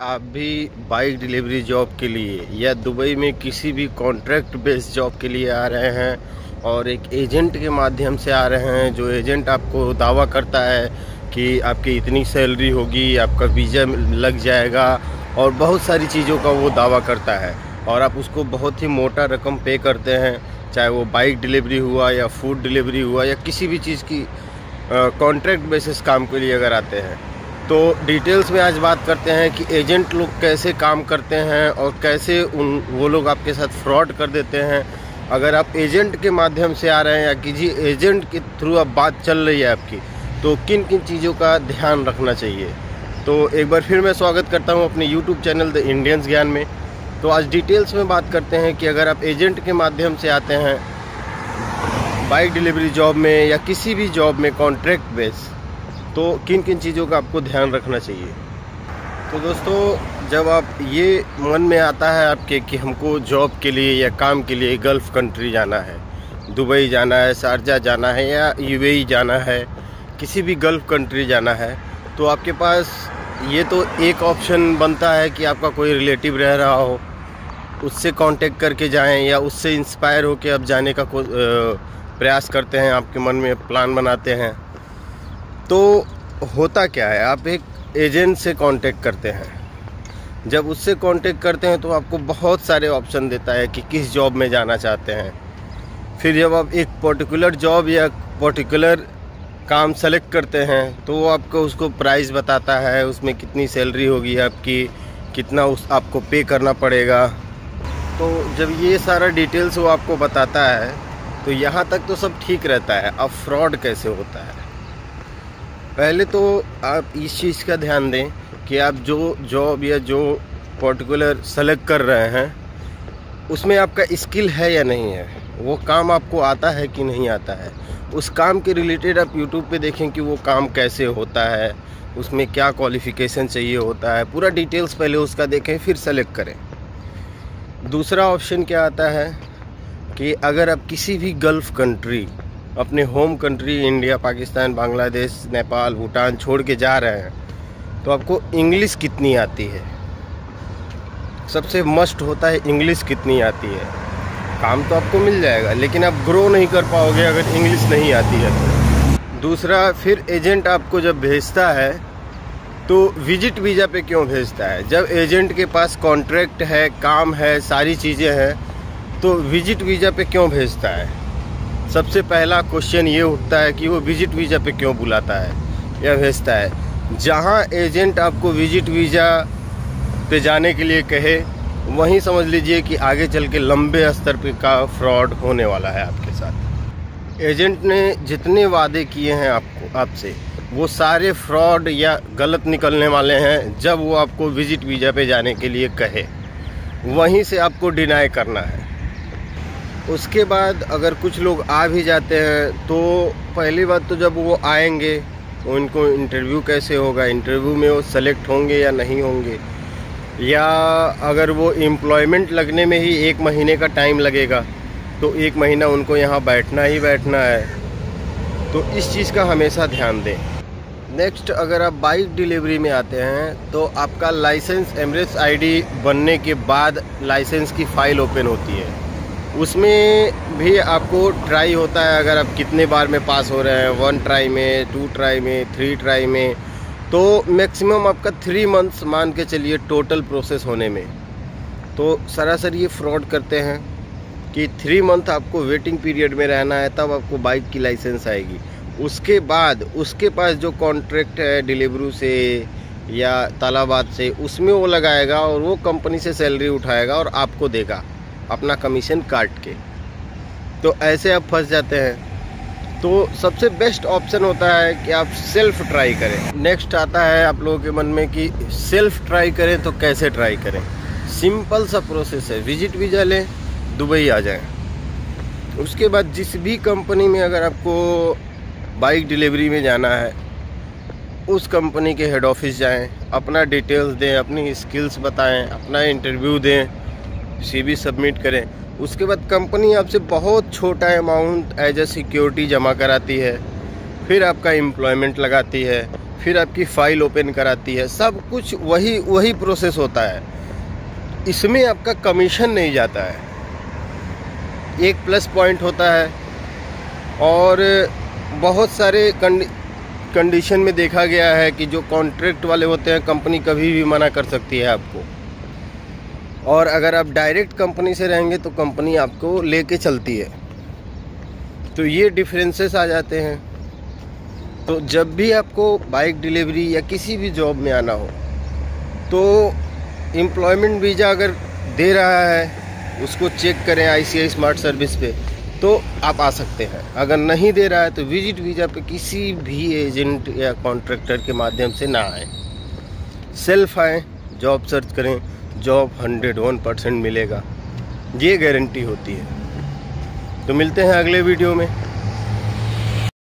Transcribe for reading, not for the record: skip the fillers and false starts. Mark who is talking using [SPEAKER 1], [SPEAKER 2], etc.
[SPEAKER 1] आप भी bike delivery job के लिए या दुबई में किसी भी कॉन्ट्रैक्ट बेस्ड जॉब के लिए आ रहे हैं और एक एजेंट के माध्यम से आ रहे हैं, जो एजेंट आपको दावा करता है कि आपकी इतनी सैलरी होगी, आपका वीज़ा लग जाएगा और बहुत सारी चीज़ों का वो दावा करता है और आप उसको बहुत ही मोटा रकम पे करते हैं, चाहे वो बाइक डिलीवरी हुआ या फूड डिलीवरी हुआ या किसी भी चीज़ की कॉन्ट्रैक्ट बेसिस काम के लिए अगर आते हैं। तो डिटेल्स में आज बात करते हैं कि एजेंट लोग कैसे काम करते हैं और कैसे वो लोग आपके साथ फ्रॉड कर देते हैं। अगर आप एजेंट के माध्यम से आ रहे हैं या किसी एजेंट के थ्रू अब बात चल रही है आपकी, तो किन किन चीज़ों का ध्यान रखना चाहिए। तो एक बार फिर मैं स्वागत करता हूं अपने YouTube चैनल द इंडियंस ज्ञान में। तो आज डिटेल्स में बात करते हैं कि अगर आप एजेंट के माध्यम से आते हैं बाइक डिलीवरी जॉब में या किसी भी जॉब में कॉन्ट्रैक्ट बेस, तो किन किन चीज़ों का आपको ध्यान रखना चाहिए। तो दोस्तों, जब आप ये मन में आता है आपके कि हमको जॉब के लिए या काम के लिए गल्फ़ कंट्री जाना है, दुबई जाना है, शारजा जाना है या UAE जाना है, किसी भी गल्फ़ कंट्री जाना है, तो आपके पास ये तो एक ऑप्शन बनता है कि आपका कोई रिलेटिव रह रहा हो, उससे कांटेक्ट करके जाएं या उससे इंस्पायर हो के आप जाने का प्रयास करते हैं, आपके मन में प्लान बनाते हैं। तो होता क्या है, आप एक एजेंट से कांटेक्ट करते हैं। जब उससे कांटेक्ट करते हैं तो आपको बहुत सारे ऑप्शन देता है कि किस जॉब में जाना चाहते हैं। फिर जब आप एक पर्टिकुलर जॉब या पर्टिकुलर काम सेलेक्ट करते हैं तो वो आपको उसको प्राइस बताता है, उसमें कितनी सैलरी होगी आपकी, कितना आपको पे करना पड़ेगा। तो जब ये सारा डिटेल्स वो आपको बताता है तो यहाँ तक तो सब ठीक रहता है। अब फ्रॉड कैसे होता है, पहले तो आप इस चीज़ का ध्यान दें कि आप जो जॉब या जो पर्टिकुलर सेलेक्ट कर रहे हैं उसमें आपका स्किल है या नहीं है, वो काम आपको आता है कि नहीं आता है। उस काम के रिलेटेड आप YouTube पे देखें कि वो काम कैसे होता है, उसमें क्या क्वालिफ़िकेशन चाहिए होता है, पूरा डिटेल्स पहले उसका देखें फिर सेलेक्ट करें। दूसरा ऑप्शन क्या आता है कि अगर आप किसी भी गल्फ़ कंट्री, अपने home country India, Pakistan, Bangladesh, Nepal, Bhutan छोड़ के जा रहे हैं, तो आपको इंग्लिश कितनी आती है। सबसे मस्ट होता है इंग्लिश कितनी आती है। काम तो आपको मिल जाएगा लेकिन आप ग्रो नहीं कर पाओगे अगर इंग्लिश नहीं आती है तो। दूसरा, फिर एजेंट आपको जब भेजता है तो विजिट वीज़ा पे क्यों भेजता है। जब एजेंट के पास कॉन्ट्रैक्ट है, काम है, सारी चीज़ें हैं, तो विजिट वीज़ा पे क्यों भेजता है। सबसे पहला क्वेश्चन ये उठता है कि वो विजिट वीज़ा पे क्यों बुलाता है या भेजता है। जहाँ एजेंट आपको विजिट वीज़ा पे जाने के लिए कहे, वहीं समझ लीजिए कि आगे चल के लंबे स्तर पे का फ्रॉड होने वाला है आपके साथ। एजेंट ने जितने वादे किए हैं आपसे, वो सारे फ्रॉड या गलत निकलने वाले हैं जब वो आपको विजिट वीज़ा पे जाने के लिए कहे। वहीं से आपको डिनाई करना है। उसके बाद अगर कुछ लोग आ भी जाते हैं तो पहली बात तो जब वो आएंगे तो उनको इंटरव्यू कैसे होगा, इंटरव्यू में वो सेलेक्ट होंगे या नहीं होंगे, या अगर वो एम्प्लॉयमेंट लगने में ही 1 महीने का टाइम लगेगा तो 1 महीना उनको यहाँ बैठना ही बैठना है। तो इस चीज़ का हमेशा ध्यान दें। नेक्स्ट, अगर आप बाइक डिलीवरी में आते हैं तो आपका लाइसेंस एमरेट्स ID बनने के बाद लाइसेंस की फ़ाइल ओपन होती है। उसमें भी आपको ट्राई होता है, अगर आप कितने बार में पास हो रहे हैं, 1 ट्राई में, 2 ट्राई में, 3 ट्राई में, तो मैक्सिमम आपका 3 मंथ्स मान के चलिए टोटल प्रोसेस होने में। तो सरासर ये फ्रॉड करते हैं कि 3 मंथ आपको वेटिंग पीरियड में रहना है, तब आपको बाइक की लाइसेंस आएगी। उसके बाद उसके पास जो कॉन्ट्रैक्ट है डिलीवरी से या तालाबाद से, उसमें वो लगाएगा और वो कंपनी से सैलरी उठाएगा और आपको देगा अपना कमीशन काट के। तो ऐसे आप फंस जाते हैं। तो सबसे बेस्ट ऑप्शन होता है कि आप सेल्फ ट्राई करें। नेक्स्ट आता है आप लोगों के मन में कि सेल्फ ट्राई करें तो कैसे ट्राई करें। सिंपल सा प्रोसेस है, विजिट वीज़ा लें, दुबई आ जाएं। उसके बाद जिस भी कंपनी में अगर आपको बाइक डिलीवरी में जाना है, उस कंपनी के हेड ऑफिस जाएं, अपना डिटेल्स दें, अपनी स्किल्स बताएं, अपना इंटरव्यू दें, CV सबमिट करें। उसके बाद कंपनी आपसे बहुत छोटा अमाउंट एज ए सिक्योरिटी जमा कराती है, फिर आपका एम्प्लॉयमेंट लगाती है, फिर आपकी फ़ाइल ओपन कराती है, सब कुछ वही प्रोसेस होता है। इसमें आपका कमीशन नहीं जाता है, एक प्लस पॉइंट होता है। और बहुत सारे कंडीशन में देखा गया है कि जो कॉन्ट्रैक्ट वाले होते हैं, कंपनी कभी भी मना कर सकती है आपको। और अगर आप डायरेक्ट कंपनी से रहेंगे तो कंपनी आपको लेके चलती है। तो ये डिफरेंसेस आ जाते हैं। तो जब भी आपको बाइक डिलीवरी या किसी भी जॉब में आना हो तो एम्प्लॉयमेंट वीज़ा अगर दे रहा है उसको चेक करें ICI स्मार्ट सर्विस पे, तो आप आ सकते हैं। अगर नहीं दे रहा है तो विजिट वीज़ा पे किसी भी एजेंट या कॉन्ट्रैक्टर के माध्यम से ना आए, सेल्फ आएँ, जॉब सर्च करें, जॉब 101% मिलेगा, ये गारंटी होती है। तो मिलते हैं अगले वीडियो में।